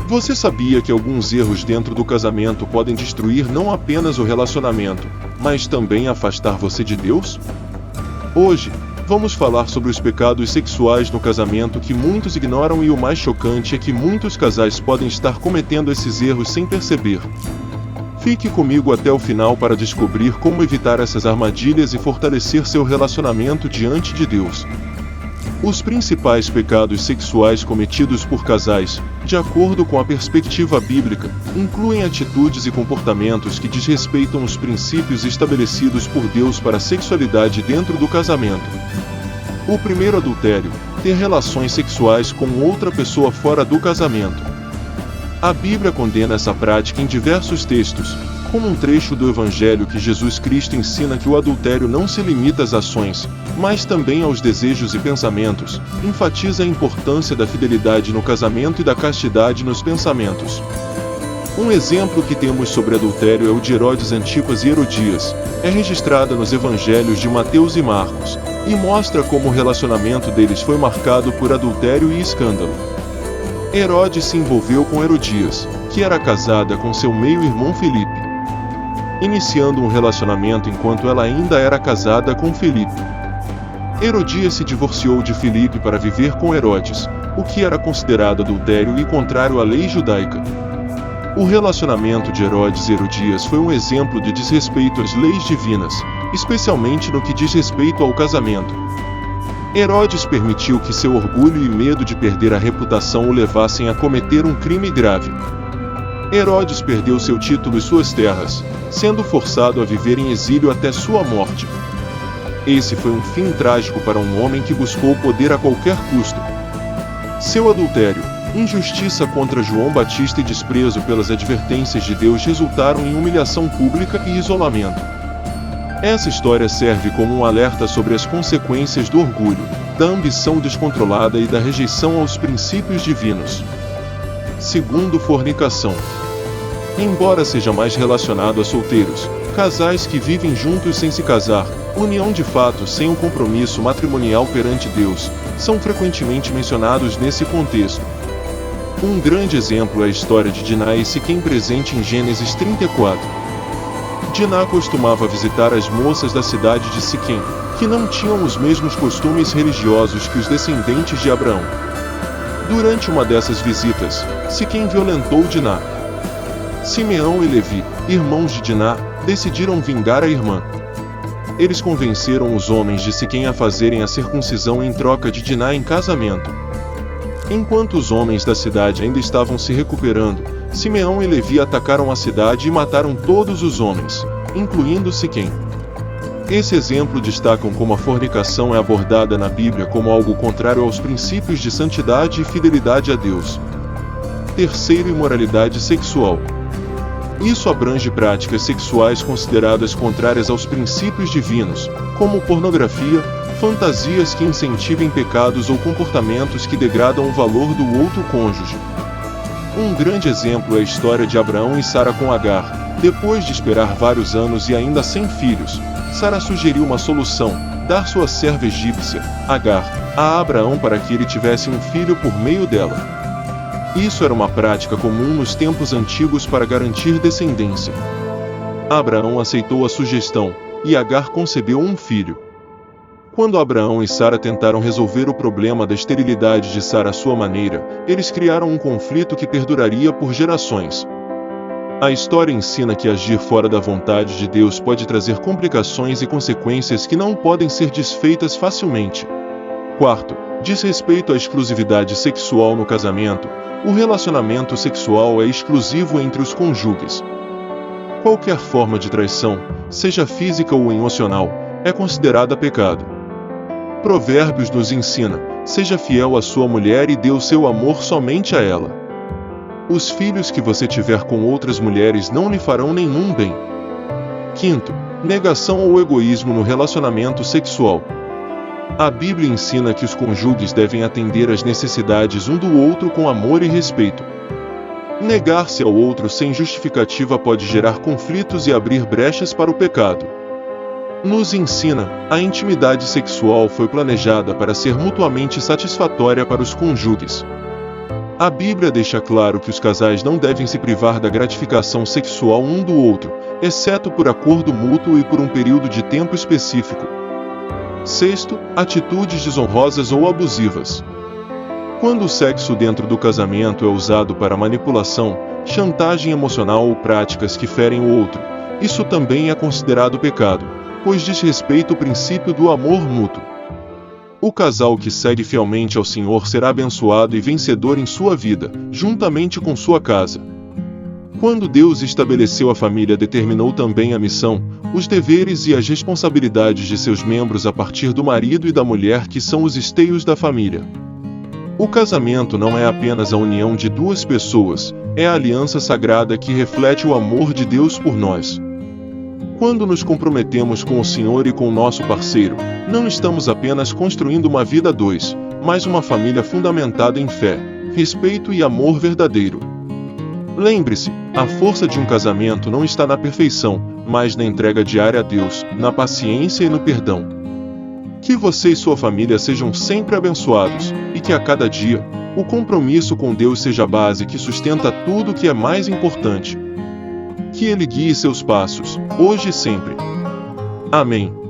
Você sabia que alguns erros dentro do casamento podem destruir não apenas o relacionamento, mas também afastar você de Deus? Hoje, vamos falar sobre os pecados sexuais no casamento que muitos ignoram, e o mais chocante é que muitos casais podem estar cometendo esses erros sem perceber. Fique comigo até o final para descobrir como evitar essas armadilhas e fortalecer seu relacionamento diante de Deus. Os principais pecados sexuais cometidos por casais, de acordo com a perspectiva bíblica, incluem atitudes e comportamentos que desrespeitam os princípios estabelecidos por Deus para a sexualidade dentro do casamento. O primeiro adultério, ter relações sexuais com outra pessoa fora do casamento. A Bíblia condena essa prática em diversos textos, como um trecho do Evangelho que Jesus Cristo ensina que o adultério não se limita às ações, mas também aos desejos e pensamentos, enfatiza a importância da fidelidade no casamento e da castidade nos pensamentos. Um exemplo que temos sobre adultério é o de Herodes Antipas e Herodias, é registrada nos Evangelhos de Mateus e Marcos, e mostra como o relacionamento deles foi marcado por adultério e escândalo. Herodes se envolveu com Herodias, que era casada com seu meio-irmão Filipe, iniciando um relacionamento enquanto ela ainda era casada com Filipe. Herodias se divorciou de Filipe para viver com Herodes, o que era considerado adultério e contrário à lei judaica. O relacionamento de Herodes e Herodias foi um exemplo de desrespeito às leis divinas, especialmente no que diz respeito ao casamento. Herodes permitiu que seu orgulho e medo de perder a reputação o levassem a cometer um crime grave. Herodes perdeu seu título e suas terras, sendo forçado a viver em exílio até sua morte. Esse foi um fim trágico para um homem que buscou o poder a qualquer custo. Seu adultério, injustiça contra João Batista e desprezo pelas advertências de Deus resultaram em humilhação pública e isolamento. Essa história serve como um alerta sobre as consequências do orgulho, da ambição descontrolada e da rejeição aos princípios divinos. Segundo, fornicação. Embora seja mais relacionado a solteiros, casais que vivem juntos sem se casar, união de fato sem um compromisso matrimonial perante Deus, são frequentemente mencionados nesse contexto. Um grande exemplo é a história de Diná e Siquém presente em Gênesis 34. Diná costumava visitar as moças da cidade de Siquém, que não tinham os mesmos costumes religiosos que os descendentes de Abraão. Durante uma dessas visitas, Siquém violentou Diná. Simeão e Levi, irmãos de Diná, decidiram vingar a irmã. Eles convenceram os homens de Siquém a fazerem a circuncisão em troca de Diná em casamento. Enquanto os homens da cidade ainda estavam se recuperando, Simeão e Levi atacaram a cidade e mataram todos os homens, incluindo Siquém. Esse exemplo destaca como a fornicação é abordada na Bíblia como algo contrário aos princípios de santidade e fidelidade a Deus. Terceiro, imoralidade sexual. Isso abrange práticas sexuais consideradas contrárias aos princípios divinos, como pornografia, fantasias que incentivem pecados ou comportamentos que degradam o valor do outro cônjuge. Um grande exemplo é a história de Abraão e Sara com Agar. Depois de esperar vários anos e ainda sem filhos, Sara sugeriu uma solução: dar sua serva egípcia, Agar, a Abraão para que ele tivesse um filho por meio dela. Isso era uma prática comum nos tempos antigos para garantir descendência. Abraão aceitou a sugestão, e Agar concebeu um filho. Quando Abraão e Sara tentaram resolver o problema da esterilidade de Sara à sua maneira, eles criaram um conflito que perduraria por gerações. A história ensina que agir fora da vontade de Deus pode trazer complicações e consequências que não podem ser desfeitas facilmente. Quarto, diz respeito à exclusividade sexual no casamento. O relacionamento sexual é exclusivo entre os cônjuges. Qualquer forma de traição, seja física ou emocional, é considerada pecado. Provérbios nos ensina: seja fiel à sua mulher e dê o seu amor somente a ela. Os filhos que você tiver com outras mulheres não lhe farão nenhum bem. Quinto, negação ou egoísmo no relacionamento sexual. A Bíblia ensina que os cônjuges devem atender às necessidades um do outro com amor e respeito. Negar-se ao outro sem justificativa pode gerar conflitos e abrir brechas para o pecado. Nos ensina: a intimidade sexual foi planejada para ser mutuamente satisfatória para os cônjuges. A Bíblia deixa claro que os casais não devem se privar da gratificação sexual um do outro, exceto por acordo mútuo e por um período de tempo específico. Sexto, atitudes desonrosas ou abusivas. Quando o sexo dentro do casamento é usado para manipulação, chantagem emocional ou práticas que ferem o outro, isso também é considerado pecado, pois diz respeito ao princípio do amor mútuo. O casal que segue fielmente ao Senhor será abençoado e vencedor em sua vida, juntamente com sua casa. Quando Deus estabeleceu a família, determinou também a missão, os deveres e as responsabilidades de seus membros a partir do marido e da mulher, que são os esteios da família. O casamento não é apenas a união de duas pessoas, é a aliança sagrada que reflete o amor de Deus por nós. Quando nos comprometemos com o Senhor e com o nosso parceiro, não estamos apenas construindo uma vida a dois, mas uma família fundamentada em fé, respeito e amor verdadeiro. Lembre-se, a força de um casamento não está na perfeição, mas na entrega diária a Deus, na paciência e no perdão. Que você e sua família sejam sempre abençoados, e que a cada dia, o compromisso com Deus seja a base que sustenta tudo o que é mais importante. Que Ele guie seus passos, hoje e sempre. Amém.